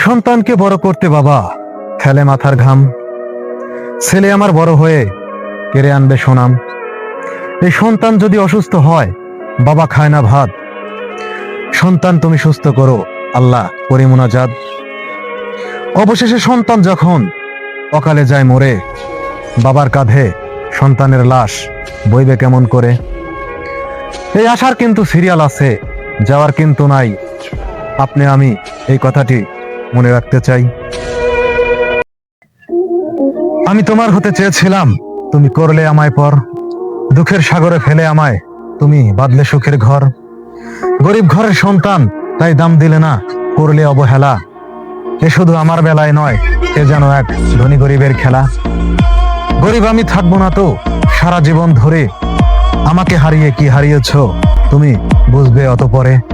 সন্তানকে বড় করতে বাবা ফেলে মাথার ঘাম, ছেলে আমার বড় হয়ে কেড়ে আনবে সুনাম। এই সন্তান যদি অসুস্থ হয় বাবা খায় না ভাত, সন্তান তুমি সুস্থ করো আল্লাহ করি মুনাজাত। অবশেষে সন্তান যখন অকালে যায় মরে, বাবার কাঁধে সন্তানের লাশ বইবে কেমন করে। এই আশার কিন্তু সিরিয়াল আছে, যাওয়ার কিন্তু নাই। আপনি আমি এই কথাটি মনে রাখতে চাই। আমি তোমার হতে চেয়েছিলাম, তুমি করলে আমায় পর। দুঃখের সাগরে ফেলে আমায় তুমি বাঁধলে সুখের ঘর। গরিব ঘরের সন্তান তাই দাম দিলে না, করলে অবহেলা। এ শুধু আমার বেলায় নয়, এ যেন এক ধনী গরিবের খেলা। গরিব আমি থাকবো না তো সারা জীবন ধরে, আমাকে হারিয়ে কি হারিয়েছো তুমি বুঝবে অত পরে।